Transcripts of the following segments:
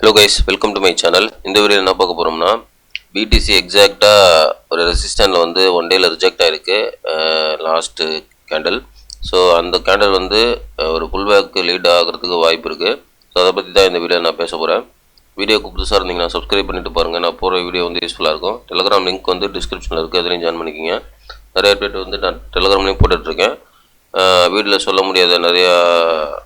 Hello guys, welcome to my channel. இந்த video என்ன பார்க்க போகிறோம்னா, பிடிசி எக்ஸாக்டாக ஒரு ரெசிஸ்டன்ட்டில் வந்து ஒன் டேயில் ரிஜெக்ட் ஆகிருக்கு லாஸ்ட்டு கேண்டில். ஸோ அந்த கேண்டில் வந்து ஒரு புல் பேக் லீட் ஆகிறதுக்கு வாய்ப்பு இருக்குது. ஸோ அதை பற்றி தான் இந்த வீடியோ நான் பேச போகிறேன். வீடியோக்கு புதுசாக இருந்தீங்கன்னா சப்ஸ்கிரைப் பண்ணிட்டு பாருங்கள். நான் போகிற வீடியோ வந்து யூஸ்ஃபுல்லாக இருக்கும். டெலிகிராம் லிங்க் வந்து டிஸ்கிரிப்ஷனில் இருக்குது, அதுலேயும் ஜாயின் பண்ணிக்கிங்க. நிறைய பேர் வந்து நான் டெலிகிராம்லேயும் போட்டுட்ருக்கேன். வீடியோவில் சொல்ல முடியாத நிறையா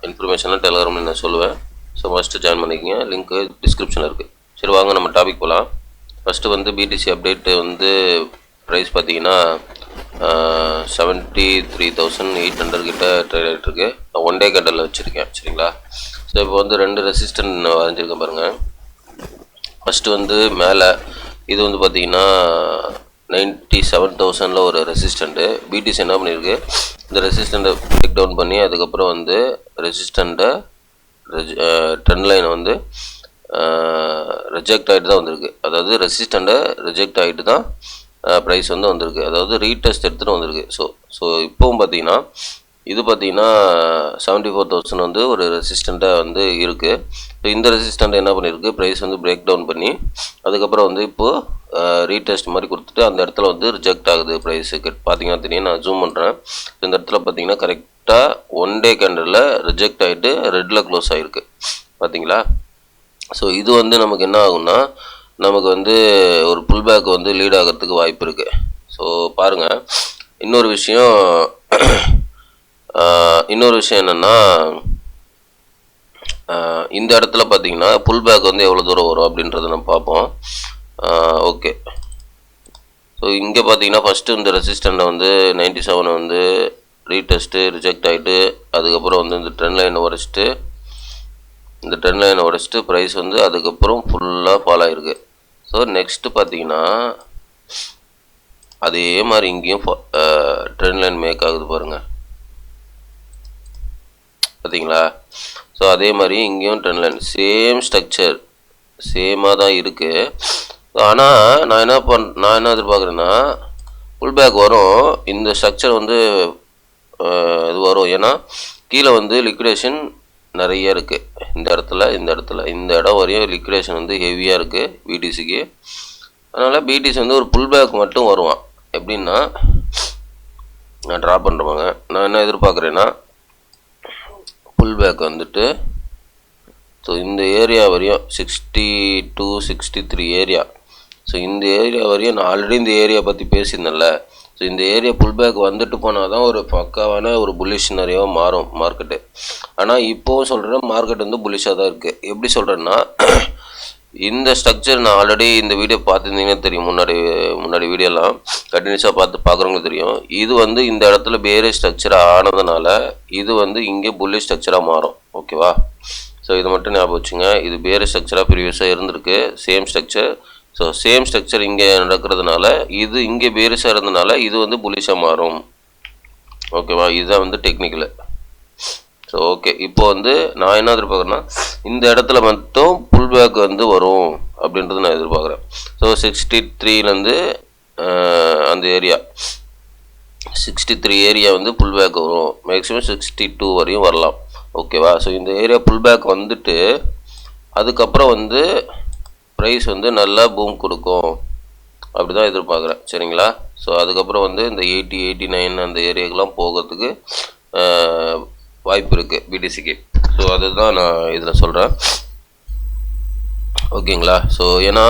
இன்ஃபர்மேஷன்லாம் டெலிகிராமில் நான் சொல்லுவேன். ஸோ ஃபஸ்ட்டு ஜாயின் பண்ணிக்கிங்க, லிங்க்கு டிஸ்கிரிப்ஷனில் இருக்குது. சரி, வாங்க நம்ம டாபிக் போகலாம். ஃபஸ்ட்டு வந்து பிடிசி அப்டேட்டு வந்து ப்ரைஸ் பார்த்தீங்கன்னா 73,800 கிட்ட ட்ரேட் ஆகிட்டுருக்கு. நான் ஒன் டே கேண்டலில் வச்சுருக்கேன். சரிங்களா? ஸோ இப்போ வந்து ரெண்டு ரெசிஸ்டன்ட் வரைஞ்சிருக்கேன் பாருங்கள். ஃபஸ்ட்டு வந்து மேலே இது வந்து பார்த்தீங்கன்னா 97,000 ஒரு ரெசிஸ்டண்ட்டு. பிடிசி என்ன பண்ணியிருக்கு, இந்த ரெசிஸ்டண்ட்டை பிரேக் டவுன் பண்ணி அதுக்கப்புறம் வந்து ரெசிஸ்டண்ட்டை ட்ரெண்ட் லைன் வந்து ரிஜெக்ட் ஆகிட்டு தான் வந்திருக்கு. அதாவது ரெசிஸ்டண்ட்டை ரிஜெக்ட் ஆகிட்டு தான் ப்ரைஸ் வந்து வந்திருக்கு. அதாவது ரீடெஸ்ட் எடுத்துகிட்டு வந்திருக்கு. ஸோ இப்போவும் பார்த்தீங்கன்னா இது பார்த்தீங்கன்னா 74,000 வந்து ஒரு ரெசிஸ்டண்ட்டாக வந்து இருக்குது. ஸோ இந்த ரெசிஸ்டண்ட்டை என்ன பண்ணியிருக்கு, ப்ரைஸ் வந்து பிரேக் டவுன் பண்ணி அதுக்கப்புறம் வந்து இப்போது ரீடெஸ்ட் மாதிரி கொடுத்துட்டு அந்த இடத்துல வந்து ரிஜெக்ட் ஆகுது ப்ரைஸுக்கு. பார்த்தீங்கன்னா தெரியும், நான் ஜூம் பண்ணுறேன். இந்த இடத்துல பார்த்தீங்கன்னா கரெக்டாக ஒன் டே கேண்டலில் ரிஜெக்ட் ஆகிட்டு ரெட்டில் க்ளோஸ் ஆகிருக்கு. பார்த்தீங்களா? ஸோ இது வந்து நமக்கு என்ன ஆகும்னா, நமக்கு வந்து ஒரு புல் பேக் வந்து லீட் ஆகிறதுக்கு வாய்ப்பு இருக்குது. ஸோ பாருங்கள், இன்னொரு விஷயம் என்னென்னா, இந்த இடத்துல பார்த்தீங்கன்னா புல் பேக் வந்து எவ்வளோ தூரம் வரும் அப்படின்றத நம்ம பார்ப்போம். ஓகே, ஸோ இங்கே பார்த்தீங்கன்னா ஃபஸ்ட்டு இந்த ரெசிஸ்டண்ட்டை வந்து 97 வந்து ரீடெஸ்ட்டு ரிஜெக்ட் ஆகிட்டு அதுக்கப்புறம் வந்து இந்த ட்ரெண்ட் லைனை உடைச்சிட்டு ப்ரைஸ் வந்து அதுக்கப்புறம் ஃபுல்லாக ஃபால் ஆகிருக்கு. ஸோ நெக்ஸ்ட்டு பார்த்தீங்கன்னா அதே மாதிரி இங்கேயும் ட்ரெண்ட் லைன் மேக் ஆகுது பாருங்கள். பார்த்தீங்களா? ஸோ அதே மாதிரி இங்கேயும் ட்ரெண்ட் லைன் சேம் ஸ்ட்ரக்சர் சேமாக தான் இருக்குது. ஆனால் நான் என்ன எதிர்பார்க்குறேன்னா, புல் பேக் வரும், இந்த ஸ்ட்ரக்சர் வந்து இது வரும். ஏன்னா கீழே வந்து லிக்விடேஷன் நிறைய இருக்குது. இந்த இடம் வரையும் லிக்விடேஷன் வந்து ஹெவியாக இருக்குது பிடிசிக்கு. அதனால் பிடிசி வந்து ஒரு புல் பேக் மட்டும் வருவான். எப்படின்னா, நான் ட்ரா பண்ணுறவங்க நான் என்ன எதிர்பார்க்குறேன்னா, புல் பேக் வந்துட்டு ஸோ இந்த ஏரியா வரையும் 62, 63 ஏரியா. ஸோ இந்த ஏரியா வரையும் நான் ஆல்ரெடி இந்த ஏரியா பற்றி பேசியிருந்தேன்ல. ஸோ இந்த ஏரியா புல் பேக் வந்துட்டு போனால் தான் ஒரு பக்காவான ஒரு புல்லிஷ் நிறைய மாறும் மார்க்கெட்டு. ஆனால் இப்போவும் சொல்கிறேன், மார்க்கெட் வந்து புல்லிஷாக தான் இருக்குது. எப்படி சொல்கிறேன்னா, இந்த ஸ்ட்ரக்சர் நான் ஆல்ரெடி இந்த வீடியோ பார்த்துருந்தீங்கன்னா தெரியும், முன்னாடி வீடியோலாம் கண்டினியூஸாக பார்க்குறவங்களுக்கு தெரியும். இது வந்து இந்த இடத்துல வேறு ஸ்ட்ரக்சராக ஆனதுனால இது வந்து இங்கே புல்லிஷ் ஸ்ட்ரக்சராக மாறும். ஓகேவா? ஸோ இது மட்டும் ஞாபகம் வச்சுங்க. இது வேறு ஸ்ட்ரக்சராக ப்ரீவியஸாக இருந்திருக்கு, same structure. So same structure இங்கே நடக்கிறதுனால இது இங்கே பேரிஸாக இருந்ததுனால இது வந்து புலிஷாக மாறும். ஓகேவா? இதுதான் வந்து டெக்னிக்கலு. ஸோ ஓகே, இப்போ வந்து நான் என்ன எதிர்பார்க்குறேன்னா, இந்த இடத்துல மட்டும் புல் பேக் வந்து வரும் அப்படின்றது நான் எதிர்பார்க்குறேன். ஸோ 63லேருந்து அந்த ஏரியா 63 ஏரியா வந்து புல் பேக் வரும். மேக்ஸிமம் 62 வரையும் வரலாம். ஓகேவா? ஸோ இந்த ஏரியா புல் பேக் வந்துட்டு அதுக்கப்புறம் வந்து ப்ரைஸ் வந்து நல்லா பூம் கொடுக்கும் அப்படி தான் எதிர்பார்க்குறேன். சரிங்களா? ஸோ அதுக்கப்புறம் வந்து இந்த 80, 89 அந்த ஏரியாக்கெலாம் போகிறதுக்கு வாய்ப்பு இருக்குது பிடிசிக்கு. ஸோ அதுதான் நான் இதில் சொல்கிறேன். ஓகேங்களா? ஸோ ஏன்னா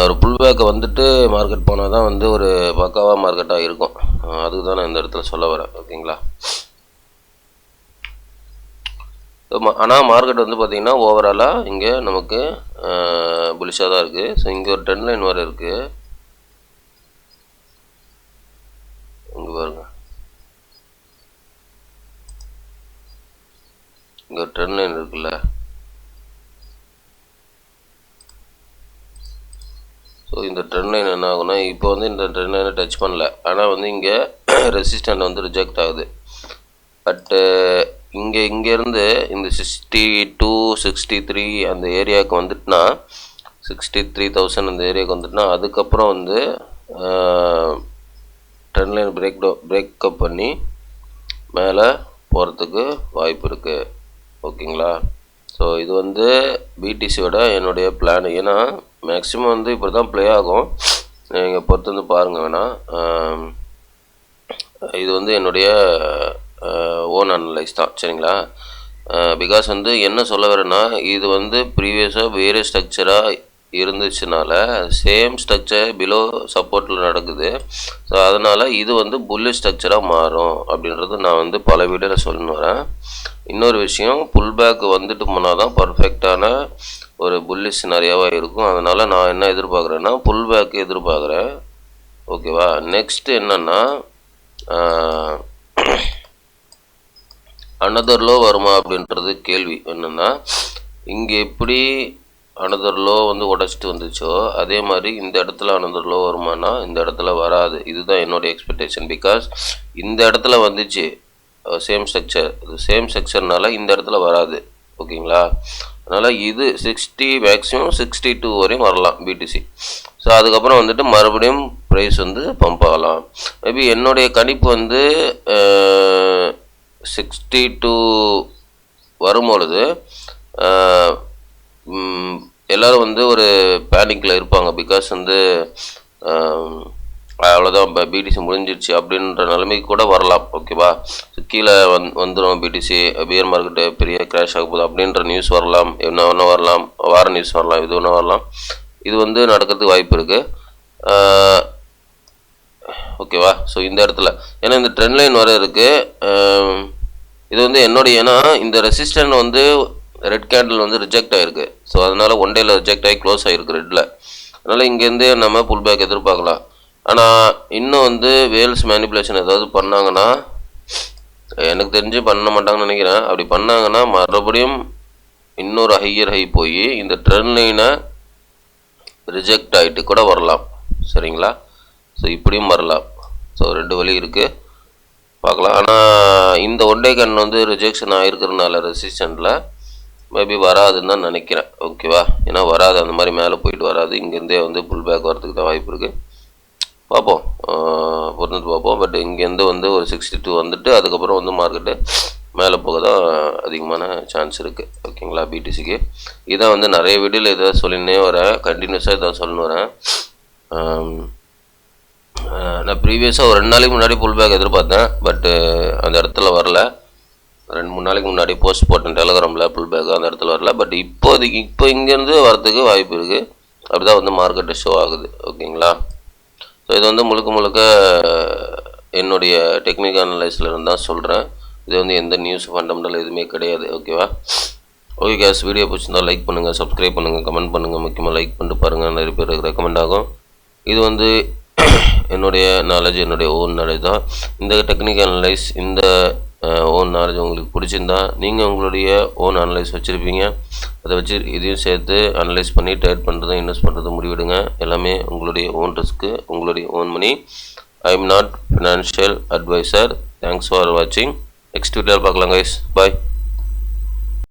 ஒரு புல் பேக்கை வந்துட்டு மார்க்கெட் போனால் தான் வந்து ஒரு பக்காவாக மார்க்கெட்டாக இருக்கும். அதுக்கு தான் நான் இந்த இடத்துல சொல்ல வரேன். ஓகேங்களா? ஆனால் மார்க்கெட் வந்து பார்த்திங்கன்னா ஓவராலாக இங்கே நமக்கு புலிஷாக தான் இருக்குது. ஸோ இங்கே ஒரு ட்ரெண்ட் லைன் வேறு இருக்குது. இங்கே பாருங்க, இங்கே ஒரு ட்ரெண்ட் லைன் இருக்குல்ல. ஸோ இந்த ட்ரெண்ட் லைன் என்ன ஆகுனா, இப்போ வந்து இந்த ட்ரெண்ட் லைனை டச் பண்ணல, ஆனால் வந்து இங்கே ரெசிஸ்டன்ட் வந்து ரிஜெக்ட் ஆகுது. பட்டு இங்கேருந்து இந்த 62, 63 அந்த ஏரியாவுக்கு வந்துட்டுனா 63,000 அந்த ஏரியாவுக்கு வந்துட்டுனா அதுக்கப்புறம் வந்து ட்ரெண்ட் லைன் பிரேக்கப் பண்ணி மேலே போகிறதுக்கு வாய்ப்பு இருக்குது. ஓகேங்களா? ஸோ ஸோ இது வந்து பிடிசியோட என்னுடைய பிளான். ஏன்னா மேக்ஸிமம் வந்து இப்படி தான் ப்ளே ஆகும். நீங்கள் பொறுத்து வந்து பாருங்கள் வேணாம். இது வந்து என்னுடைய ஓன் அனலைஸ் தான், சரிங்களா? பிகாஸ் வந்து என்ன சொல்ல வரேன்னா, இது வந்து ப்ரீவியஸாக வேறு ஸ்ட்ரக்சராக இருந்துச்சுனால சேம் ஸ்ட்ரக்சர் பிலோ சப்போர்ட்டில் நடக்குது. ஸோ அதனால் இது வந்து புல்லிஷ் ஸ்ட்ரக்சராக மாறும் அப்படின்றது நான் வந்து பல வீடியோவில் சொல்லணும் வரேன். இன்னொரு விஷயம், புல் பேக் வந்துட்டு போனால் தான் பர்ஃபெக்டான ஒரு புல்லிஷ் நிறையாவாக இருக்கும். அதனால் நான் என்ன எதிர்பார்க்குறேன்னா புல் பேக் எதிர்பார்க்குறேன். ஓகேவா? நெக்ஸ்ட்டு என்னென்னா அனதர் லோ வருமா அப்படின்றது கேள்வி. என்னென்னா இங்கே எப்படி அனதர் லோ வந்து உடச்சிட்டு வந்துச்சோ அதே மாதிரி இந்த இடத்துல அனதர் லோ வருமானா இந்த இடத்துல வராது. இதுதான் என்னுடைய எக்ஸ்பெக்டேஷன். பிகாஸ் இந்த இடத்துல வந்துச்சு சேம் ஸ்ட்ரக்சர்னால இந்த இடத்துல வராது. ஓகேங்களா? அதனால் இது 60 மேக்ஸிமம் 62 வரையும் வரலாம் பிடிசி. ஸோ அதுக்கப்புறம் வந்துட்டு மறுபடியும் ப்ரைஸ் வந்து பம்ப் ஆகலாம். மேபி என்னுடைய கணிப்பு வந்து 62 வரும்பொழுது எல்லோரும் வந்து ஒரு பேனிக்கில் இருப்பாங்க. பிகாஸ் வந்து அவ்வளோதான் பிடிசி முடிஞ்சிடுச்சு அப்படின்ற நிலைமைக்கு கூட வரலாம். ஓகேவா? கீழே வந்துடும் பிடிசி, பியர் மார்க்கெட்டு பெரிய கிராஷ் ஆக போகுது அப்படின்ற நியூஸ் வரலாம். என்ன ஒன்று வரலாம், வார நியூஸ் வரலாம், இது ஒன்று வரலாம். இது வந்து நடக்கிறதுக்கு வாய்ப்பு இருக்குது. ஓகேவா? ஸோ இந்த இடத்துல ஏன்னா இந்த ட்ரெண்ட் லைன் வர இருக்குது. இது வந்து என்னுடைய, ஏன்னா இந்த ரெசிஸ்டன்ட் வந்து ரெட் கேண்டில் வந்து ரிஜெக்ட் ஆகிருக்கு. ஸோ அதனால் ஒன் டேயில் ரிஜெக்ட் ஆகி க்ளோஸ் ஆகிருக்கு ரெட்டில். அதனால் இங்கேருந்து நம்ம புல் பேக் எதிர்பார்க்கலாம். ஆனால் இன்னும் வந்து வேல்ஸ் மேனிப்புலேஷன் ஏதாவது பண்ணாங்கன்னா, எனக்கு தெரிஞ்சு பண்ண மாட்டாங்கன்னு நினைக்கிறேன். அப்படி பண்ணாங்கன்னா மறுபடியும் இன்னொரு ஹையர் ஹை போய் இந்த ட்ரெண்ட் லைனை ரிஜெக்ட் ஆகிட்டு கூட வரலாம். சரிங்களா? ஸோ இப்படியும் வரலாம். ஸோ 2 வழி இருக்குது, பார்க்கலாம். ஆனால் இந்த ஒன் டே கன் வந்து ரிஜெக்ஷன் ஆகிருக்கிறதுனால ரெசிஸ்டண்ட்டில் மேபி வராதுன்னு தான் நினைக்கிறேன். ஓகேவா? ஏன்னா வராது, அந்த மாதிரி மேலே போயிட்டு வராது. இங்கேருந்தே வந்து புல் பேக் வரதுக்கு தான் வாய்ப்பு இருக்குது. பார்ப்போம், பொறுத்து பார்ப்போம். பட் இங்கேருந்து வந்து ஒரு 62 வந்துட்டு அதுக்கப்புறம் வந்து மார்க்கெட்டு மேலே போக தான் அதிகமான சான்ஸ் இருக்குது. ஓகேங்களா? பிடிசிக்கு இதான் வந்து நிறைய வீடியோவில் இதை சொல்லினே வரேன், கண்டினியூஸாக இதான் சொல்லணும் வரேன். நான் ப்ரீவியஸாக ஒரு 2 நாளைக்கு முன்னாடி புல் பேக் எதிர்பார்த்தேன். பட்டு அந்த இடத்துல வரல. 2-3 நாளைக்கு முன்னாடி போஸ்ட் போட்டேன் டெலகிராமில், புல் பேக் அந்த இடத்துல வரல. பட் இப்போ இங்கேருந்து வரதுக்கு வாய்ப்பு இருக்குது. அப்படி தான் வந்து மார்க்கெட்டு ஷோ ஆகுது. ஓகேங்களா? ஸோ இது வந்து முழுக்க என்னுடைய டெக்னிக்கல் அனலைஸில் இருந்து தான் சொல்கிறேன். இது வந்து எந்த நியூஸ் ஃபண்டமெண்டல் எதுவுமே கிடையாது. ஓகேவா? ஓகே கேஸ், வீடியோ பிடிச்சிருந்தால் லைக் பண்ணுங்கள், சப்ஸ்கிரைப் பண்ணுங்கள், கமெண்ட் பண்ணுங்கள். முக்கியமாக லைக் பண்ணிட்டு பாருங்கள், நிறைய பேருக்கு ரெக்கமெண்ட் ஆகும். இது வந்து என்னுடைய நாலேஜ், என்னுடைய ஓன் நாலேஜ் தான். இந்த டெக்னிக்கல் அனலைஸ், இந்த ஓன் நாலேஜ் உங்களுக்கு பிடிச்சிருந்தா நீங்கள் உங்களுடைய ஓன் அனலைஸ் வச்சுருப்பீங்க. அதை வச்சு இதையும் சேர்த்து அனலைஸ் பண்ணி ட்ரேட் பண்ணுறதும் இன்வெஸ்ட் பண்ணுறதும் முடிவிடுங்க. எல்லாமே உங்களுடைய ஓன் ரிஸ்க்கு, உங்களுடைய own money. I am not financial adviser. Thanks for வாட்சிங். நெக்ஸ்ட் வீடியோவில் பார்க்கலாம் கைஸ். பாய்.